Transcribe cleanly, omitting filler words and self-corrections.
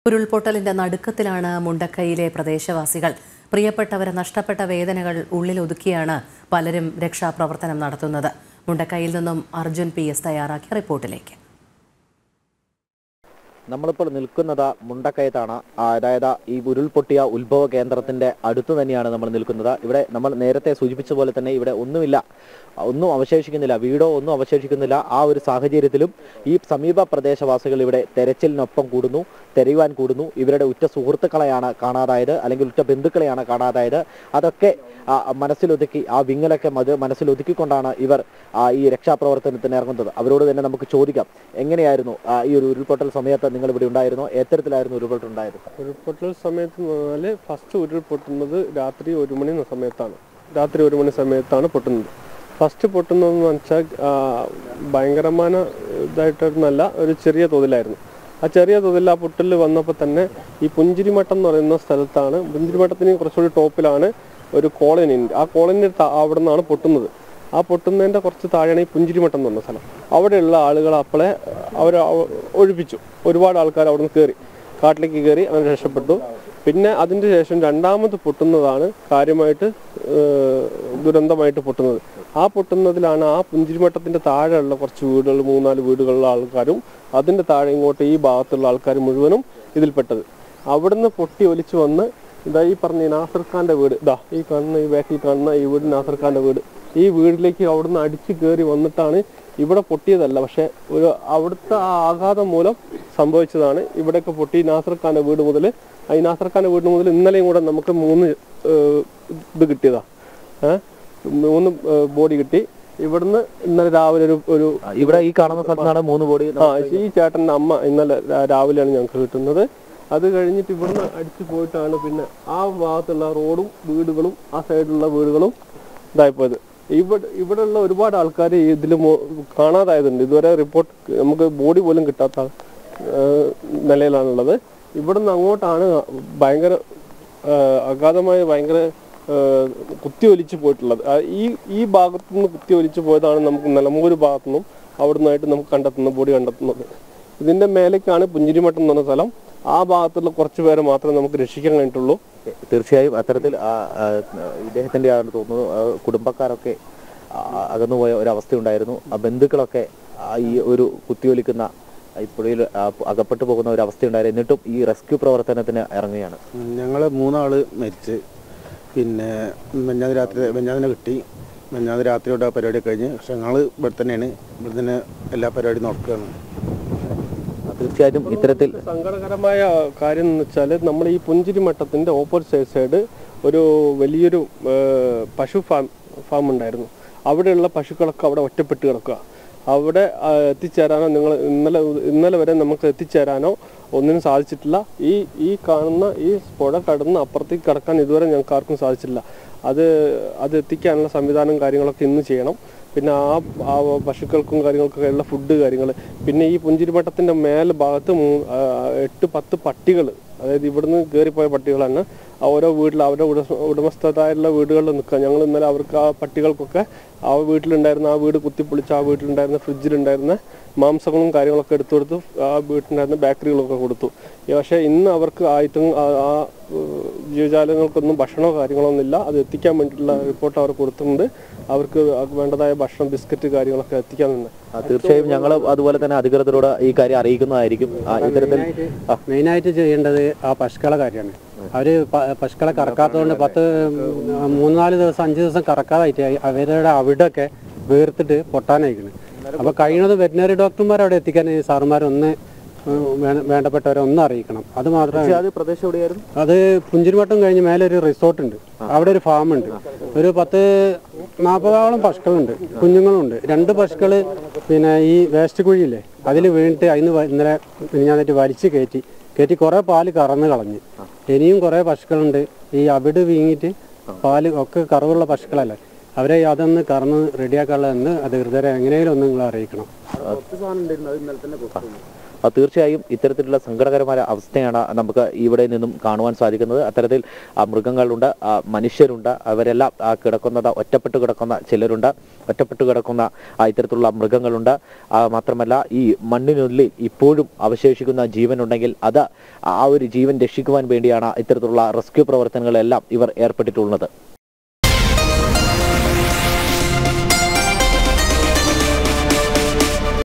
ഉരുൾപൊട്ടലിന്റെ നടുക്കത്തിലാണ് മുണ്ടക്കൈയിലെ പ്രദേശവാസികൾ. പ്രിയപ്പെട്ടവരെ നഷ്ടപ്പെട്ട വേദനകൾ ഉള്ളിലൊതുക്കിയാണ് പലരും രക്ഷാപ്രവർത്തനം നടത്തുന്നത്. മുണ്ടക്കൈയിൽ നിന്നും അർജുൻ PS തയ്യാറാക്കിയ റിപ്പോർട്ടിലേക്ക്. നമ്മളിപ്പോൾ നിൽക്കുന്നത് മുണ്ടക്കയത്താണ്. അതായത് ഈ ഉരുൾപൊട്ടിയ ഉത്ഭവ കേന്ദ്രത്തിന്റെ അടുത്ത് തന്നെയാണ് നമ്മൾ നിൽക്കുന്നത്. ഇവിടെ നമ്മൾ നേരത്തെ സൂചിപ്പിച്ച പോലെ തന്നെ ഇവിടെ ഒന്നും അവശേഷിക്കുന്നില്ല, വീടോ ഒന്നും അവശേഷിക്കുന്നില്ല. ആ ഒരു സാഹചര്യത്തിലും ഈ സമീപ പ്രദേശവാസികൾ ഇവിടെ തെരച്ചിലിനൊപ്പം തെരയുവാൻ കൂടുന്നു. ഇവരുടെ ഉറ്റ സുഹൃത്തുക്കളെയാണ് കാണാതായത്, അല്ലെങ്കിൽ ഉറ്റ ബന്ധുക്കളെയാണ് കാണാതായത്. അതൊക്കെ മനസ്സിലൊതുക്കി, ആ വിങ്ങലൊക്കെ മനസ്സിലൊതുക്കിക്കൊണ്ടാണ് ഇവർ ഈ രക്ഷാപ്രവർത്തനത്തിന് ഇറങ്ങുന്നത്. അവരോട് തന്നെ നമുക്ക് ചോദിക്കാം, എങ്ങനെയായിരുന്നു ഈ ഒരു ഉരുൾപൊട്ടൽ സമയത്ത് നിങ്ങൾ ഇവിടെ ഉണ്ടായിരുന്നോ? എത്തരത്തിലായിരുന്നു ഉരുൾപൊട്ടൽ ഉണ്ടായത്? ഉരുൾപൊട്ടൽ സമയത്ത് ഫസ്റ്റ് ഉരുൾപൊട്ടുന്നത് രാത്രി 1 മണി സമയത്താണ്. രാത്രി 1 മണി സമയത്താണ് പൊട്ടുന്നത്. ഫസ്റ്റ് പൊട്ടുന്നതെന്ന് വെച്ചാൽ ഭയങ്കരമായ ഇതായിട്ടൊന്നല്ല, ഒരു ചെറിയ തോതിലായിരുന്നു. ആ ചെറിയ തോതിൽ ആ പൊട്ടൽ വന്നപ്പോൾ തന്നെ ഈ പുഞ്ചിരിമട്ടം എന്ന് പറയുന്ന സ്ഥലത്താണ്, പുഞ്ചിരിമട്ടത്തിന് കുറച്ചുകൂടി ടോപ്പിലാണ് ഒരു കോളനി ഉണ്ട്. ആ കോളനി അവിടെ നിന്നാണ് പൊട്ടുന്നത്. ആ പൊട്ടുന്നതിൻ്റെ കുറച്ച് താഴെയാണ് ഈ പുഞ്ചിരിമട്ടം എന്ന് പറഞ്ഞ സ്ഥലം. അവിടെയുള്ള ആളുകൾ അപ്പോളെ അവർ ഒഴിപ്പിച്ചു. ഒരുപാട് ആൾക്കാർ അവിടെ നിന്ന് കാട്ടിലേക്ക് കയറി അവർ രക്ഷപ്പെട്ടു. പിന്നെ അതിൻ്റെ ശേഷം രണ്ടാമത് പൊട്ടുന്നതാണ് കാര്യമായിട്ട് ദുരന്തമായിട്ട് പൊട്ടുന്നത്. ആ പൊട്ടുന്നതിലാണ് ആ പുഞ്ചിരിമട്ടത്തിൻ്റെ താഴെയുള്ള കുറച്ച് വീടുകൾ, 3-4 വീടുകളിലുള്ള ആൾക്കാരും അതിൻ്റെ താഴെ ഇങ്ങോട്ട് ഈ ഭാഗത്തുള്ള ആൾക്കാർ മുഴുവനും ഇതിൽപ്പെട്ടത്. അവിടുന്ന് പൊട്ടി ഒലിച്ചു വന്ന് ഈ പറഞ്ഞ നാസർ ഖാൻ്റെ വീട്, ഈ ബാക്കിൽ കാണുന്ന ഈ വീട് നാസർ ഖാൻ്റെ വീട്. ഈ വീട്ടിലേക്ക് അവിടുന്ന് അടിച്ചു കയറി വന്നിട്ടാണ്. ഇവിടെ പൊട്ടിയതല്ല, പക്ഷെ അവിടുത്തെ ആ ആഘാതം മൂലം സംഭവിച്ചതാണ്. ഇവിടെയൊക്കെ പൊട്ടി നാസർ ഖാൻ്റെ വീട് മുതൽ ഇന്നലെയും കൂടെ നമുക്ക് 3 ഇത് കിട്ടിയതാ. 3 ബോഡി കിട്ടി. ഇവിടുന്ന് ഇന്നലെ രാവിലെ ഒരു ഇവിടെ ഈ കാണുന്ന സ്ഥലത്താണ് 3 ബോഡി. ഈ ചേട്ടൻ്റെ അമ്മ ഇന്നലെ രാവിലെയാണ് ഞങ്ങൾക്ക് കിട്ടുന്നത്. അത് കഴിഞ്ഞിട്ട് ഇവിടുന്ന് അടിച്ചു പോയിട്ടാണ് പിന്നെ ആ ഭാഗത്തുള്ള റോഡും വീടുകളും ആ സൈഡിലുള്ള വീടുകളും ഇതായിപ്പോയത്. ഇവിടെയുള്ള ഒരുപാട് ആൾക്കാർ ഇതിൽ കാണാതായതുണ്ട്. ഇതുവരെ റിപ്പോർട്ട് നമുക്ക് ബോഡി പോലും കിട്ടാത്ത നിലയിലാണുള്ളത്. ഇവിടുന്ന് അങ്ങോട്ടാണ് ഭയങ്കര ഭയങ്കര കുത്തിയൊലിച്ച് പോയിട്ടുള്ളത്. ഈ ഭാഗത്തുനിന്ന് കുത്തിയൊലിച്ച് പോയതാണ് നമുക്ക് നിലമ്പൂർ ഭാഗത്തുനിന്നും അവിടെ നിന്നായിട്ട് നമുക്ക് ബോഡി കണ്ടെത്തുന്നത്. ഇതിൻ്റെ മേലേക്കാണ് പുഞ്ചിരിമട്ടം എന്ന് പറഞ്ഞ സ്ഥലം. ആ ഭാഗത്തുള്ള കുറച്ച് പേരെ മാത്രമേ നമുക്ക് രക്ഷിക്കാൻ കഴിഞ്ഞിട്ടുള്ളൂ. തീർച്ചയായും അത്തരത്തിൽ ഇദ്ദേഹത്തിൻ്റെ ആണെന്ന് തോന്നുന്നു കുടുംബക്കാരൊക്കെ അകന്നുപോയ ഒരവസ്ഥയുണ്ടായിരുന്നു. ആ ബന്ധുക്കളൊക്കെ ഈ ഒരു കുത്തിയൊലിക്കുന്ന ഈ പുഴയിൽ അകപ്പെട്ടു പോകുന്ന ഒരു അവസ്ഥയുണ്ടായിരുന്നു. എന്നിട്ടും ഈ റെസ്ക്യൂ പ്രവർത്തനത്തിന് ഇറങ്ങുകയാണ്. ഞങ്ങൾ 3 ആൾ മരിച്ച്. പിന്നെ മെഞ്ഞാതിനെ കിട്ടി. മെഞ്ഞാതി രാത്രിയോടെ ആ പരിപാടി കഴിഞ്ഞ്. പക്ഷെ ഞങ്ങൾ ഇവിടെ തന്നെയാണ്, ഇവിടെ തന്നെ എല്ലാ പരിപാടിയും നടക്കുകയാണ്. തീർച്ചയായിട്ടും ഇത്തരത്തിൽ സങ്കടകരമായ കാര്യം എന്ന് വെച്ചാൽ നമ്മൾ ഈ പുഞ്ചിരിമട്ടത്തിൻ്റെ ഓപ്പോസിറ്റ് സൈഡ് ഒരു വലിയൊരു പശു ഫാം ഉണ്ടായിരുന്നു. അവിടെയുള്ള പശുക്കളൊക്കെ അവിടെ ഒറ്റപ്പെട്ട് കിടക്കുക. അവിടെ എത്തിച്ചേരാനോ ഇന്നലെ വരെ നമുക്ക് എത്തിച്ചേരാനോ ഒന്നിനും സാധിച്ചിട്ടില്ല. ഈ കാണുന്ന ഈ പുഴ കടന്ന് അപ്പുറത്തേക്ക് കടക്കാൻ ഇതുവരെ ഞങ്ങൾക്ക് ആർക്കും സാധിച്ചിട്ടില്ല. അത് എത്തിക്കാനുള്ള സംവിധാനം കാര്യങ്ങളൊക്കെ ഇന്ന് ചെയ്യണം. പിന്നെ ആ പശുക്കൾക്കും കാര്യങ്ങൾക്കൊക്കെ ഉള്ള ഫുഡ് കാര്യങ്ങൾ. പിന്നെ ഈ പുഞ്ചിരിമട്ടത്തിൻ്റെ ഭാഗത്ത് 8-10 പട്ടികൾ, അതായത് ഇവിടുന്ന് കയറിപ്പോയ പട്ടികളാണ് ഓരോ വീട്ടിൽ അവരുടെ ഉടമസ്ഥതായുള്ള വീടുകളിൽ നിൽക്കുക. ഞങ്ങൾ ഇന്നലെ അവർക്ക് ആ പട്ടികൾക്കൊക്കെ ആ വീട്ടിലുണ്ടായിരുന്ന, ആ വീട് കുത്തിപ്പൊളിച്ച് ആ വീട്ടിലുണ്ടായിരുന്ന ഫ്രിഡ്ജിലുണ്ടായിരുന്ന മാംസങ്ങളും കാര്യങ്ങളൊക്കെ എടുത്തു കൊടുത്തു. ആ വീട്ടിലുണ്ടായിരുന്ന ബേക്കറികളൊക്കെ കൊടുത്തു. പക്ഷേ ഇന്ന് അവർക്ക് ആ ജീവജാലങ്ങൾക്കൊന്നും ഭക്ഷണമോ കാര്യങ്ങളോ ഒന്നുമില്ല. അത് എത്തിക്കാൻ വേണ്ടിയിട്ടുള്ള റിപ്പോർട്ട് അവർ കൊടുത്തിട്ടുണ്ട്. അവർക്ക് വേണ്ടതായ ഭക്ഷണം, ബിസ്ക്കറ്റ് കാര്യങ്ങളൊക്കെ എത്തിക്കാൻ നിന്ന്. തീർച്ചയായും ഞങ്ങൾ അതുപോലെ തന്നെ അധികൃതരോട് ഈ കാര്യം അറിയിക്കുന്നതായിരിക്കും. ഇത്തരത്തിൽ മെയിനായിട്ട് ചെയ്യേണ്ടത് ആ പശുക്കളെ കാര്യമാണ്. അവർ പശുക്കളെ കറക്കാത്തതുകൊണ്ട് 3-4 ദിവസം 5 ദിവസം കറക്കാതായിട്ട് അവരുടെ അവിടെയൊക്കെ വീർത്തിട്ട് പൊട്ടാനായിരിക്കണം. അപ്പോൾ കഴിയുന്നത് വെറ്റിനറി ഡോക്ടർമാർ അവിടെ എത്തിക്കാൻ സാറുമാരൊന്ന് വേണ്ടപ്പെട്ടവരെ ഒന്ന് അറിയിക്കണം. അത് മാത്രമേ. അത് പുഞ്ചിരിമട്ടം കഴിഞ്ഞ് മേലെ ഒരു റിസോർട്ടുണ്ട്, അവിടെ ഒരു ഫാമുണ്ട്. ഒരു 10-40 പശുക്കളുണ്ട്, കുഞ്ഞുങ്ങളുണ്ട്. 2 പശുക്കൾ പിന്നെ ഈ വേസ്റ്റ് കുഴിയില്ലേ അതിൽ വീണിട്ട് ഇന്നലെ ഞാനായിട്ട് വലിച്ച് കയറ്റി കുറേ പാല് കറന്ന് കളഞ്ഞ്. ഇനിയും കുറേ പശുക്കളുണ്ട്. ഈ അവിടെ വീങ്ങിയിട്ട് പാല് ഒക്കെ കറവുള്ള പശുക്കളല്ലേ, അവരെ അതൊന്ന് കറന്ന് റെഡിയാക്കാനുള്ളതെന്ന് അധികൃതരെ എങ്ങനെയും ഒന്ന് നിങ്ങൾ അറിയിക്കണം. തീർച്ചയായും ഇത്തരത്തിലുള്ള സങ്കടകരമായ അവസ്ഥയാണ് നമുക്ക് ഇവിടെ നിന്നും കാണുവാൻ സാധിക്കുന്നത്. അത്തരത്തിൽ മൃഗങ്ങളുണ്ട്, മനുഷ്യരുണ്ട്, അവരെല്ലാം കിടക്കുന്നത് ഒറ്റപ്പെട്ടു കിടക്കുന്ന ചിലരുണ്ട്, ഒറ്റപ്പെട്ടു കിടക്കുന്ന ഇത്തരത്തിലുള്ള മൃഗങ്ങളുണ്ട്. മാത്രമല്ല ഈ മണ്ണിനുള്ളിൽ ഇപ്പോഴും അവശേഷിക്കുന്ന ജീവനുണ്ടെങ്കിൽ അത് ആ ഒരു ജീവൻ രക്ഷിക്കുവാൻ വേണ്ടിയാണ് ഇത്തരത്തിലുള്ള റെസ്ക്യൂ പ്രവർത്തനങ്ങളെല്ലാം ഇവർ ഏർപ്പെട്ടിട്ടുള്ളത്.